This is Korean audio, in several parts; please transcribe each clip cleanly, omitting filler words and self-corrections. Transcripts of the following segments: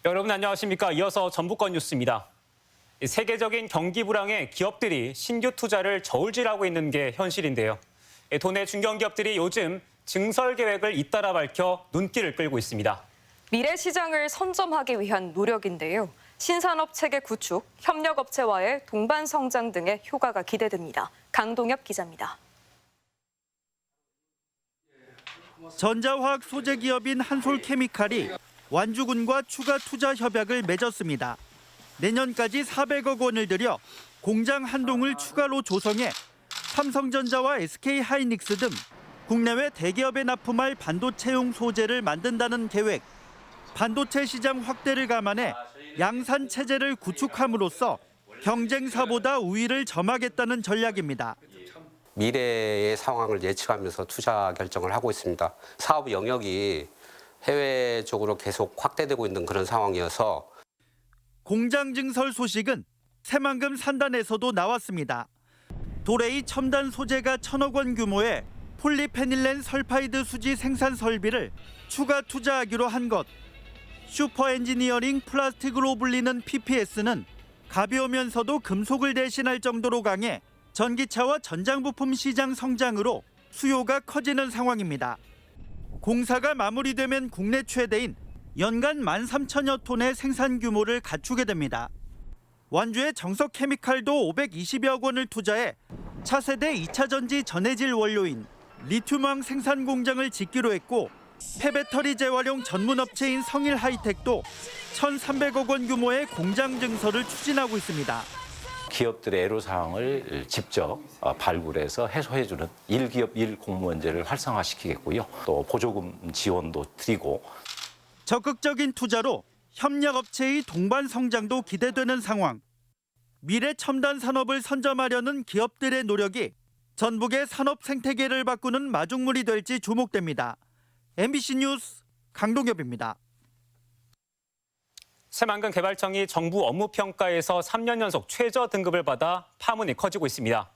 여러분 안녕하십니까? 이어서 전북권 뉴스입니다. 세계적인 경기 불황에 기업들이 신규 투자를 저울질하고 있는 게 현실인데요. 도내 중견기업들이 요즘 증설 계획을 잇따라 밝혀 눈길을 끌고 있습니다. 미래 시장을 선점하기 위한 노력인데요. 신산업 체계 구축, 협력업체와의 동반 성장 등의 효과가 기대됩니다. 강동엽 기자입니다. 전자화학 소재 기업인 한솔케미칼이 완주군과 추가 투자 협약을 맺었습니다. 내년까지 400억 원을 들여 공장 한 동을 추가로 조성해 삼성전자와 SK하이닉스 등 국내외 대기업에 납품할 반도체용 소재를 만든다는 계획. 반도체 시장 확대를 감안해 양산 체제를 구축함으로써 경쟁사보다 우위를 점하겠다는 전략입니다. 미래의 상황을 예측하면서 투자 결정을 하고 있습니다. 사업 영역이 해외 쪽으로 계속 확대되고 있는 그런 상황이어서 공장 증설 소식은 새만금 산단에서도 나왔습니다. 도레이 첨단 소재가 1,000억 원 규모의 폴리페닐렌 설파이드 수지 생산 설비를 추가 투자하기로 한 것. 슈퍼 엔지니어링 플라스틱으로 불리는 PPS는 가벼우면서도 금속을 대신할 정도로 강해 전기차와 전장 부품 시장 성장으로 수요가 커지는 상황입니다. 공사가 마무리되면 국내 최대인 연간 13,000여 톤의 생산 규모를 갖추게 됩니다. 완주의 정석케미칼도 520여 원을 투자해 차세대 2차 전지 전해질 원료인 리튬황 생산 공장을 짓기로 했고, 폐배터리 재활용 전문 업체인 성일하이텍도 1,300억 원 규모의 공장 증설을 추진하고 있습니다. 기업들의 애로사항을 직접 발굴해서 해소해주는 1기업 1공무원제를 활성화시키겠고요. 또 보조금 지원도 드리고. 적극적인 투자로 협력업체의 동반 성장도 기대되는 상황. 미래 첨단 산업을 선점하려는 기업들의 노력이 전북의 산업 생태계를 바꾸는 마중물이 될지 주목됩니다. MBC 뉴스 강동엽입니다. 새만금 개발청이 정부 업무평가에서 3년 연속 최저 등급을 받아 파문이 커지고 있습니다.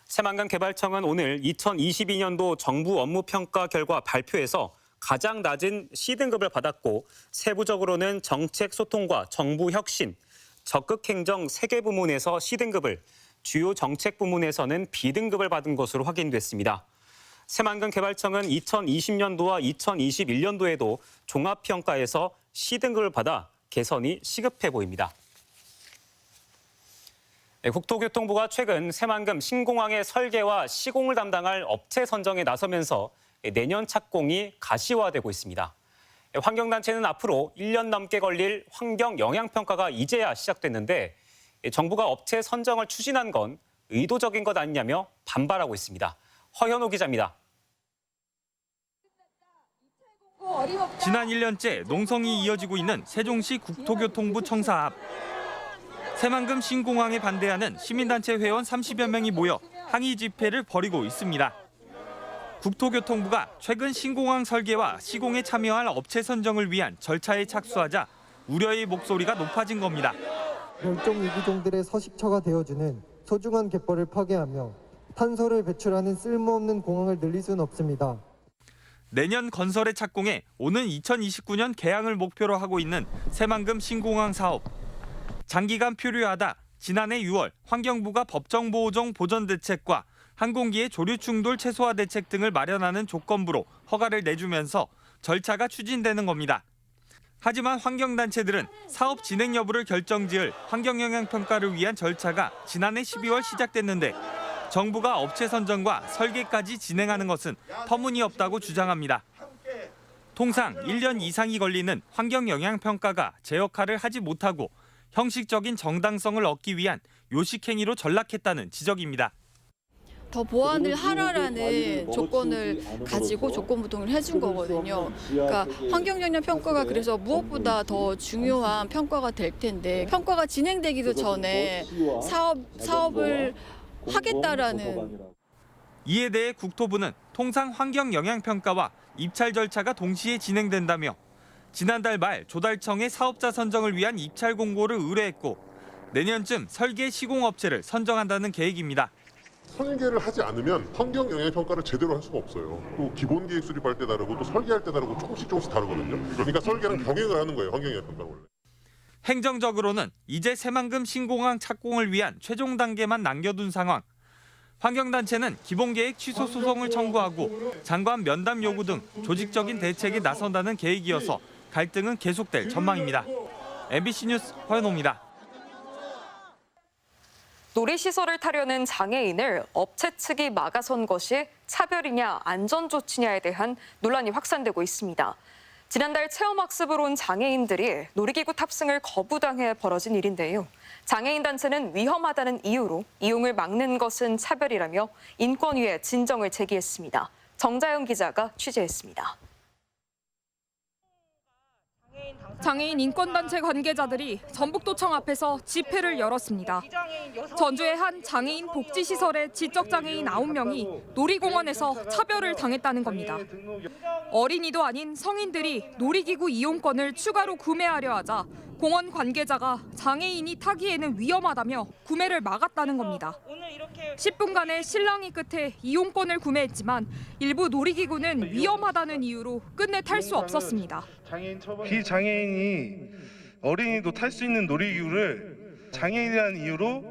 새만금 개발청은 오늘 2022년도 정부 업무평가 결과 발표에서 가장 낮은 C등급을 받았고, 세부적으로는 정책 소통과 정부 혁신, 적극 행정 3개 부문에서 C등급을, 주요 정책 부문에서는 B등급을 받은 것으로 확인됐습니다. 새만금 개발청은 2020년도와 2021년도에도 종합평가에서 C등급을 받아 개선이 시급해 보입니다. 국토교통부가 최근 새만금 신공항의 설계와 시공을 담당할 업체 선정에 나서면서 내년 착공이 가시화되고 있습니다. 환경단체는 앞으로 1년 넘게 걸릴 환경 영향평가가 이제야 시작됐는데, 정부가 업체 선정을 추진한 건 의도적인 것 아니냐며 반발하고 있습니다. 허현호 기자입니다. 지난 1년째 농성이 이어지고 있는 세종시 국토교통부 청사 앞. 새만금 신공항에 반대하는 시민단체 회원 30여 명이 모여 항의 집회를 벌이고 있습니다. 국토교통부가 최근 신공항 설계와 시공에 참여할 업체 선정을 위한 절차에 착수하자 우려의 목소리가 높아진 겁니다. 멸종 위기종들의 서식처가 되어주는 소중한 갯벌을 파괴하며 탄소를 배출하는 쓸모없는 공항을 늘릴 수는 없습니다. 내년 건설에 착공해 오는 2029년 개항을 목표로 하고 있는 새만금 신공항 사업. 장기간 표류하다 지난해 6월 환경부가 법정보호종 보전대책과 항공기의 조류 충돌 최소화 대책 등을 마련하는 조건부로 허가를 내주면서 절차가 추진되는 겁니다. 하지만 환경단체들은 사업 진행 여부를 결정지을 환경영향평가를 위한 절차가 지난해 12월 시작됐는데 정부가 업체 선정과 설계까지 진행하는 것은 터무니없다고 주장합니다. 통상 1년 이상이 걸리는 환경영향평가가 제 역할을 하지 못하고 형식적인 정당성을 얻기 위한 요식행위로 전락했다는 지적입니다. 더 보완을 하라라는 조건을 가지고 조건부동을 해준 거거든요. 그러니까 환경영향 평가가 그래서 무엇보다 더 중요한 평가가 될 텐데, 평가가 진행되기도 전에 사업을 하겠다라는. 이에 대해 국토부는 통상 환경영향평가와 입찰 절차가 동시에 진행된다며 지난달 말 조달청에 사업자 선정을 위한 입찰 공고를 의뢰했고, 내년쯤 설계 시공업체를 선정한다는 계획입니다. 설계를 하지 않으면 환경 영향 평가를 제대로 할 수가 없어요. 또 기본 계획 수립할 때 다르고 또 설계할 때 다르고 조금씩 다르거든요. 그러니까 설계랑 병행을 하는 거예요, 환경 영향 평가를 원래. 행정적으로는 이제 새만금 신공항 착공을 위한 최종 단계만 남겨둔 상황. 환경단체는 기본계획 취소 소송을 청구하고 장관 면담 요구 등 조직적인 대책에 나선다는 계획이어서 갈등은 계속될 전망입니다. MBC 뉴스 허연호입니다. 놀이시설을 타려는 장애인을 업체 측이 막아선 것이 차별이냐 안전조치냐에 대한 논란이 확산되고 있습니다. 지난달 체험학습으로 온 장애인들이 놀이기구 탑승을 거부당해 벌어진 일인데요. 장애인 단체는 위험하다는 이유로 이용을 막는 것은 차별이라며 인권위에 진정을 제기했습니다. 정자영 기자가 취재했습니다. 장애인 인권단체 관계자들이 전북도청 앞에서 집회를 열었습니다. 전주의 한 장애인 복지시설의 지적장애인 9명이 놀이공원에서 차별을 당했다는 겁니다. 어린이도 아닌 성인들이 놀이기구 이용권을 추가로 구매하려 하자 공원 관계자가 장애인이 타기에는 위험하다며 구매를 막았다는 겁니다. 10분간의 실랑이 끝에 이용권을 구매했지만 일부 놀이기구는 위험하다는 이유로 끝내 탈 수 없었습니다. 비장애인이 어린이도 탈 수 있는 놀이기구를 장애인이라는 이유로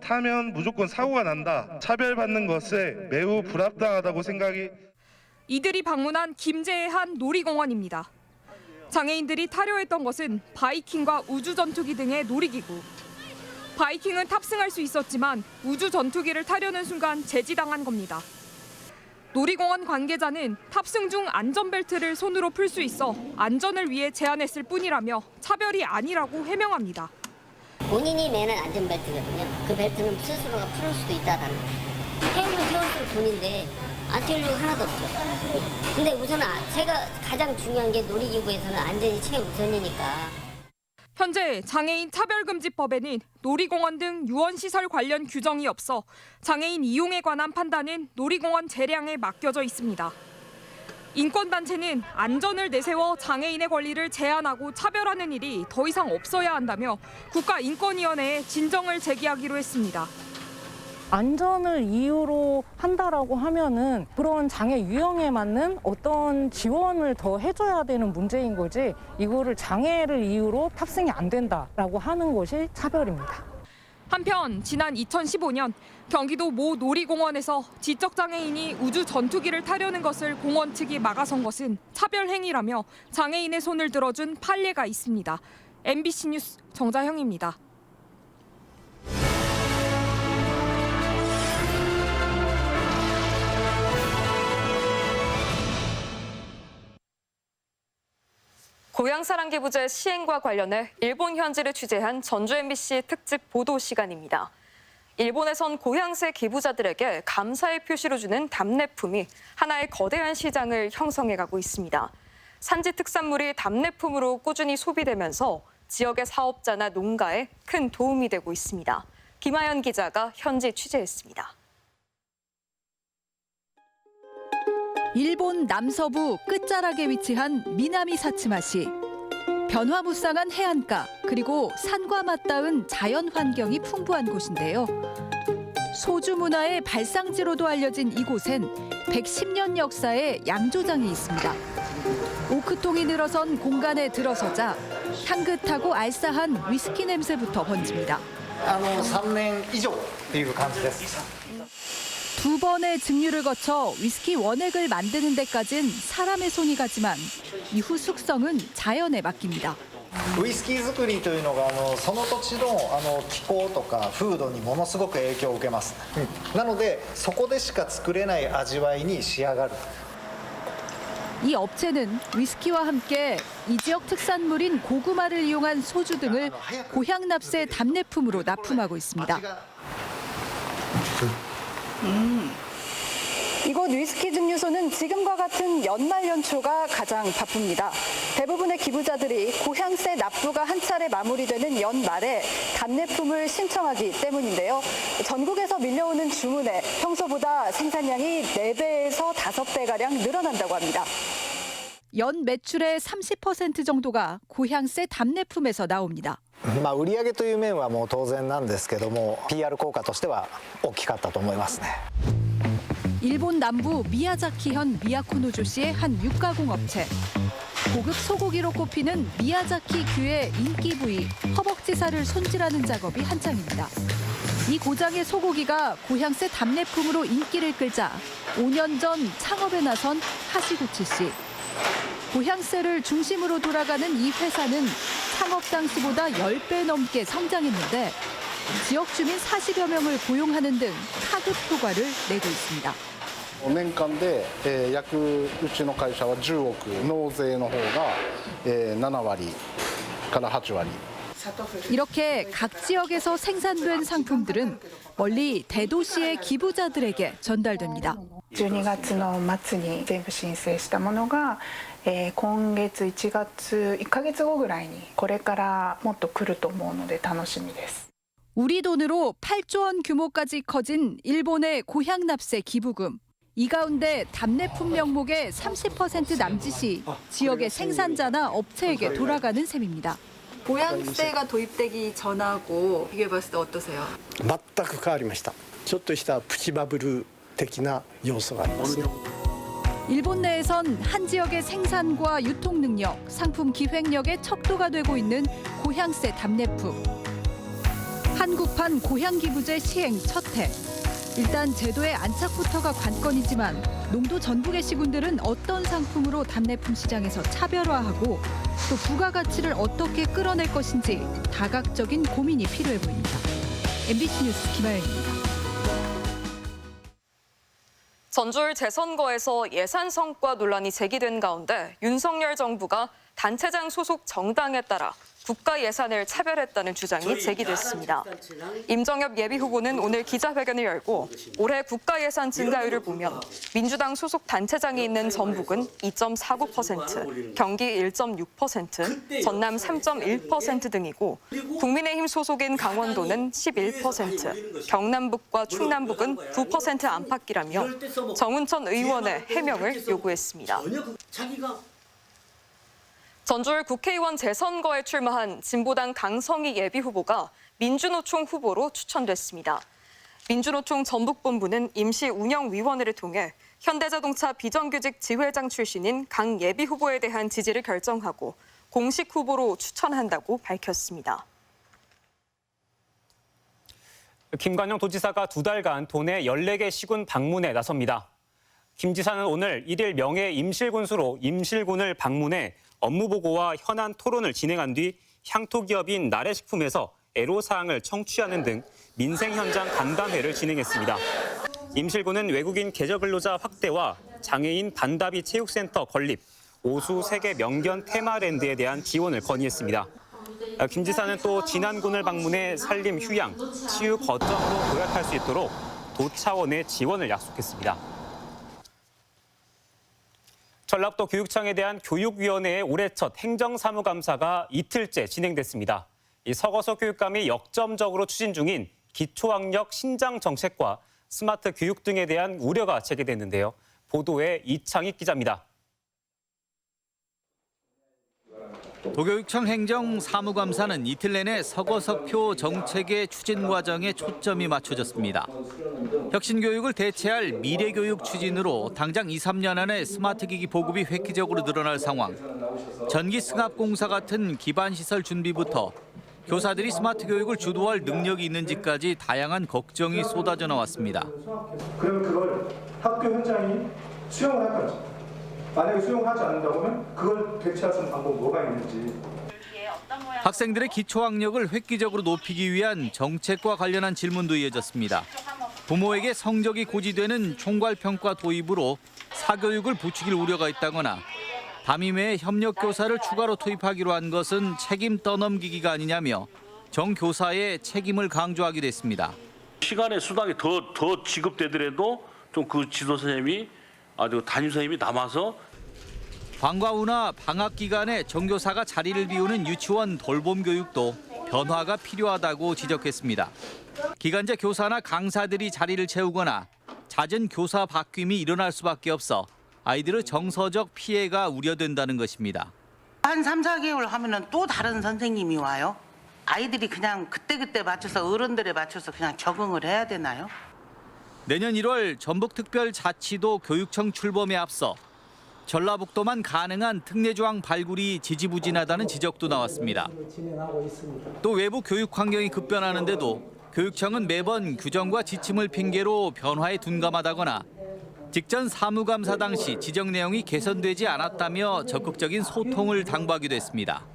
타면 무조건 사고가 난다. 차별받는 것에 매우 불합당하다고 생각이. 이들이 방문한 김제의 한 놀이공원입니다. 장애인들이 타려 했던 것은 바이킹과 우주전투기 등의 놀이기구. 바이킹은 탑승할 수 있었지만 우주전투기를 타려는 순간 제지당한 겁니다. 놀이공원 관계자는 탑승 중 안전벨트를 손으로 풀 수 있어 안전을 위해 제안했을 뿐이라며 차별이 아니라고 해명합니다. 본인이 매는 안전벨트거든요. 그 벨트는 스스로가 풀을 수도 있다는. 태우면 태울수록 돈인데 안 태우려고 하나도 없죠. 근데 우선은 제가 가장 중요한 게 놀이기구에서는 안전이 최우선이니까. 현재 장애인 차별금지법에는 놀이공원 등 유원시설 관련 규정이 없어 장애인 이용에 관한 판단은 놀이공원 재량에 맡겨져 있습니다. 인권단체는 안전을 내세워 장애인의 권리를 제한하고 차별하는 일이 더 이상 없어야 한다며 국가인권위원회에 진정을 제기하기로 했습니다. 안전을 이유로 한다라고 하면은 그런 장애 유형에 맞는 어떤 지원을 더 해줘야 되는 문제인 거지 이거를 장애를 이유로 탑승이 안 된다라고 하는 것이 차별입니다. 한편 지난 2015년 경기도 모 놀이공원에서 지적장애인이 우주 전투기를 타려는 것을 공원 측이 막아선 것은 차별 행위라며 장애인의 손을 들어준 판례가 있습니다. MBC 뉴스 정자형입니다. 고향사랑기부제 시행과 관련해 일본 현지를 취재한 전주 MBC 특집 보도 시간입니다. 일본에선 고향세 기부자들에게 감사의 표시로 주는 답례품이 하나의 거대한 시장을 형성해가고 있습니다. 산지 특산물이 답례품으로 꾸준히 소비되면서 지역의 사업자나 농가에 큰 도움이 되고 있습니다. 김하연 기자가 현지 취재했습니다. 일본 남서부 끝자락에 위치한 미나미 사츠마시. 변화무쌍한 해안가 그리고 산과 맞닿은 자연 환경이 풍부한 곳인데요. 소주 문화의 발상지로도 알려진 이곳엔 110년 역사의 양조장이 있습니다. 오크통이 늘어선 공간에 들어서자 향긋하고 알싸한 위스키 냄새부터 번집니다. 3년以上という感じです. 2번의 증류를 거쳐 위스키 원액을 만드는 데까진 사람의 손이 가지만 이후 숙성은 자연에 맡깁니다. ウイスキー作りというのがその土地の気候とか風土にものすごく影響を受けます。なのでそこでしか作れない味わいに仕上がる. 이 업체는 위스키와 함께 이 지역 특산물인 고구마를 이용한 소주 등을 고향 납세 답례품으로 납품하고 있습니다. 이곳 위스키 증류소는 지금과 같은 연말 연초가 가장 바쁩니다. 대부분의 기부자들이 고향세 납부가 한 차례 마무리되는 연말에 답례품을 신청하기 때문인데요. 전국에서 밀려오는 주문에 평소보다 생산량이 4배에서 5배가량 늘어난다고 합니다. 연 매출의 30% 정도가 고향세 답례품에서 나옵니다. 売上という面はもう当然なんですけども PR 効果としては大きかったと思いますね. 일본 남부 미야자키현 미야코노조시의 한 육가공 업체. 고급 소고기로 꼽히는 미야자키 규의 인기 부위 허벅지살을 손질하는 작업이 한창입니다. 이 고장의 소고기가 고향새 답례품으로 인기를 끌자 5년 전 창업에 나선 하시구치 씨. 고향새를 중심으로 돌아가는 이 회사는 창업 당시보다 10배 넘게 성장했는데 지역 주민 40여 명을 고용하는 등 하급 효과를 내고 있습니다. 年間で約うちの会社は10億、納税の方が7割から8割。 이렇게 각 지역에서 생산된 상품들은 멀리 대도시의 기부자들에게 전달됩니다. 12月の末に全部申請したものが、今月1月1ヶ月後ぐらいにこれからもっと来ると思うので楽しみです。 우리 돈으로 8조 원 규모까지 커진 일본의 고향납세 기부금. 이 가운데 답례품 명목의 30% 남짓이 지역의 생산자나 업체에게 돌아가는 셈입니다. 고향세가 도입되기 전하고 비교해봤을 때 어떠세요? 全く変わりました。ちょっとしたプチバブル的な要素があります。 일본 내에선 한 지역의 생산과 유통 능력, 상품 기획력의 척도가 되고 있는 고향세 답례품. 한국판 고향기부제 시행 첫 해. 일단 제도의 안착부터가 관건이지만 농도 전북의 시군들은 어떤 상품으로 답례품 시장에서 차별화하고 또 부가가치를 어떻게 끌어낼 것인지 다각적인 고민이 필요해 보입니다. MBC 뉴스 김아연입니다. 전주을 재선거에서 예산 성과 논란이 제기된 가운데 윤석열 정부가 단체장 소속 정당에 따라 국가 예산을 차별했다는 주장이 제기됐습니다. 임정엽 예비후보는 오늘 기자회견을 열고 올해 국가 예산 증가율을 보면 민주당 소속 단체장이 있는 전북은 2.49%, 경기 1.6%, 전남 3.1% 등이고 국민의힘 소속인 강원도는 11%, 경남북과 충남북은 9% 안팎이라며 정운천 의원의 해명을 요구했습니다. 전주을 국회의원 재선거에 출마한 진보당 강성희 예비후보가 민주노총 후보로 추천됐습니다. 민주노총 전북본부는 임시운영위원회를 통해 현대자동차 비정규직 지회장 출신인 강 예비후보에 대한 지지를 결정하고 공식 후보로 추천한다고 밝혔습니다. 김관영 도지사가 2달간 도내 14개 시군 방문에 나섭니다. 김 지사는 오늘 1일 명예 임실군수로 임실군을 방문해 업무 보고와 현안 토론을 진행한 뒤 향토기업인 나래식품에서 애로사항을 청취하는 등 민생 현장 간담회를 진행했습니다. 임실군은 외국인 계절근로자 확대와 장애인 반다비 체육센터 건립, 오수 세계 명견 테마랜드에 대한 지원을 건의했습니다. 김 지사는 또 진안군을 방문해 산림 휴양, 치유 거점으로 도약할 수 있도록 도 차원의 지원을 약속했습니다. 전라북도 교육청에 대한 교육위원회의 올해 첫 행정사무감사가 이틀째 진행됐습니다. 이 서거서 교육감이 역점적으로 추진 중인 기초학력 신장 정책과 스마트 교육 등에 대한 우려가 제기됐는데요. 보도에 이창익 기자입니다. 도교육청 행정사무감사는 이틀 내내 서거석표 정책의 추진 과정에 초점이 맞춰졌습니다. 혁신교육을 대체할 미래교육 추진으로 당장 2, 3년 안에 스마트기기 보급이 획기적으로 늘어날 상황, 전기승합공사 같은 기반시설 준비부터 교사들이 스마트 교육을 주도할 능력이 있는지까지 다양한 걱정이 쏟아져 나왔습니다. 그러면 그걸 학교 현장이 수용을 할 건지, 만약에 수용하지 않는다면 그걸 대체할 수 있는 방법이 뭐가 있는지. 학생들의 기초학력을 획기적으로 높이기 위한 정책과 관련한 질문도 이어졌습니다. 부모에게 성적이 고지되는 총괄평가 도입으로 사교육을 부추길 우려가 있다거나 담임외에 협력교사를 추가로 투입하기로 한 것은 책임 떠넘기기가 아니냐며 정교사의 책임을 강조하기도 했습니다. 시간의 수당이 더 지급되더라도 좀 그 지도 선생님이 담임 선생님이 남아서 방과 후나 방학 기간에 정교사가 자리를 비우는 유치원 돌봄 교육도 변화가 필요하다고 지적했습니다. 기간제 교사나 강사들이 자리를 채우거나 잦은 교사 바뀜이 일어날 수밖에 없어 아이들의 정서적 피해가 우려된다는 것입니다. 한 3, 4개월 하면은 또 다른 선생님이 와요? 아이들이 그냥 그때그때 맞춰서 어른들에 맞춰서 그냥 적응을 해야 되나요? 내년 1월 전북특별자치도 교육청 출범에 앞서 전라북도만 가능한 특례조항 발굴이 지지부진하다는 지적도 나왔습니다. 또 외부 교육 환경이 급변하는데도 교육청은 매번 규정과 지침을 핑계로 변화에 둔감하다거나 직전 사무감사 당시 지적 내용이 개선되지 않았다며 적극적인 소통을 당부하기도 했습니다.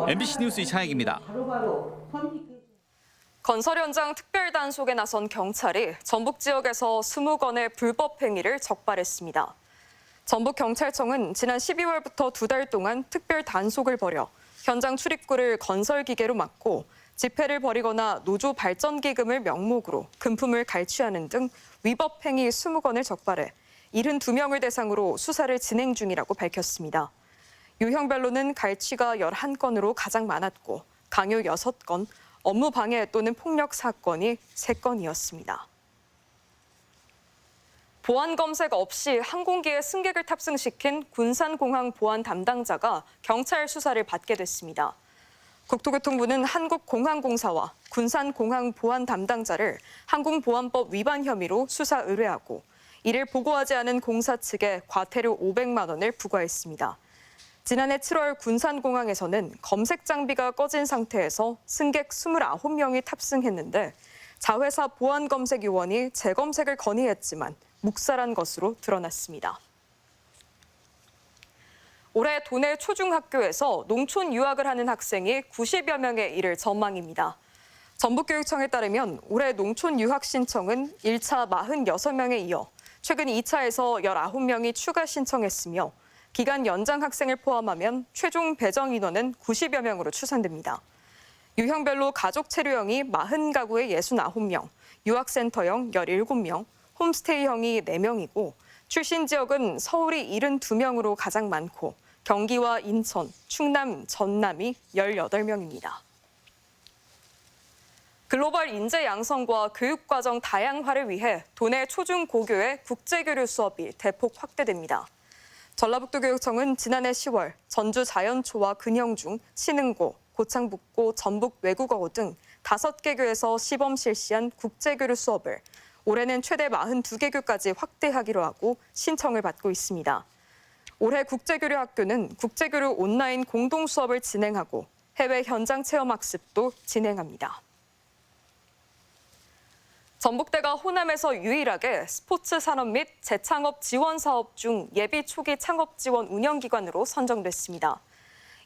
MBC 뉴스 이창익입니다. 건설 현장 특별 단속에 나선 경찰이 전북 지역에서 20건의 불법 행위를 적발했습니다. 전북경찰청은 지난 12월부터 2달 동안 특별 단속을 벌여 현장 출입구를 건설 기계로 막고 집회를 벌이거나 노조 발전기금을 명목으로 금품을 갈취하는 등 위법 행위 20건을 적발해 72명을 대상으로 수사를 진행 중이라고 밝혔습니다. 유형별로는 갈취가 11건으로 가장 많았고 강요 6건, 업무 방해 또는 폭력 사건이 3건이었습니다. 보안 검색 없이 항공기에 승객을 탑승시킨 군산공항 보안 담당자가 경찰 수사를 받게 됐습니다. 국토교통부는 한국공항공사와 군산공항 보안 담당자를 항공보안법 위반 혐의로 수사 의뢰하고 이를 보고하지 않은 공사 측에 과태료 500만 원을 부과했습니다. 지난해 7월 군산공항에서는 검색 장비가 꺼진 상태에서 승객 29명이 탑승했는데 자회사 보안검색요원이 재검색을 건의했지만 묵살한 것으로 드러났습니다. 올해 도내 초중학교에서 농촌 유학을 하는 학생이 90여 명에 이를 전망입니다. 전북교육청에 따르면 올해 농촌 유학 신청은 1차 46명에 이어 최근 2차에서 19명이 추가 신청했으며 기간 연장 학생을 포함하면 최종 배정 인원은 90여 명으로 추산됩니다. 유형별로 가족 체류형이 40가구에 69명, 유학센터형 17명, 홈스테이형이 4명이고 출신 지역은 서울이 72명으로 가장 많고 경기와 인천, 충남, 전남이 18명입니다. 글로벌 인재 양성과 교육과정 다양화를 위해 도내 초중고교의 국제교류 수업이 대폭 확대됩니다. 전라북도교육청은 지난해 10월 전주 자연초와 근영중, 신흥고, 고창북고, 전북 외국어고 등 5개 교에서 시범 실시한 국제교류 수업을 올해는 최대 42개 교까지 확대하기로 하고 신청을 받고 있습니다. 올해 국제교류 학교는 국제교류 온라인 공동 수업을 진행하고 해외 현장 체험 학습도 진행합니다. 전북대가 호남에서 유일하게 스포츠 산업 및 재창업 지원 사업 중 예비 초기 창업 지원 운영기관으로 선정됐습니다.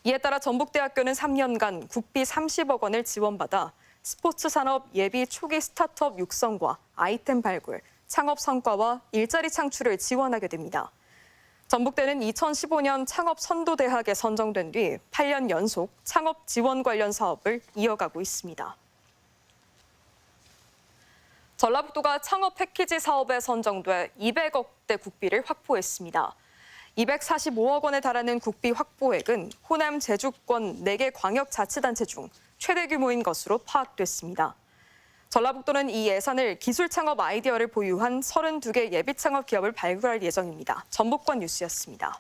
이에 따라 전북대학교는 3년간 국비 30억 원을 지원받아 스포츠 산업 예비 초기 스타트업 육성과 아이템 발굴, 창업 성과와 일자리 창출을 지원하게 됩니다. 전북대는 2015년 창업 선도대학에 선정된 뒤 8년 연속 창업 지원 관련 사업을 이어가고 있습니다. 전라북도가 창업 패키지 사업에 선정돼 200억대 국비를 확보했습니다. 245억 원에 달하는 국비 확보액은 호남 제주권 4개 광역자치단체 중 최대 규모인 것으로 파악됐습니다. 전라북도는 이 예산을 기술창업 아이디어를 보유한 32개 예비창업 기업을 발굴할 예정입니다. 전북권 뉴스였습니다.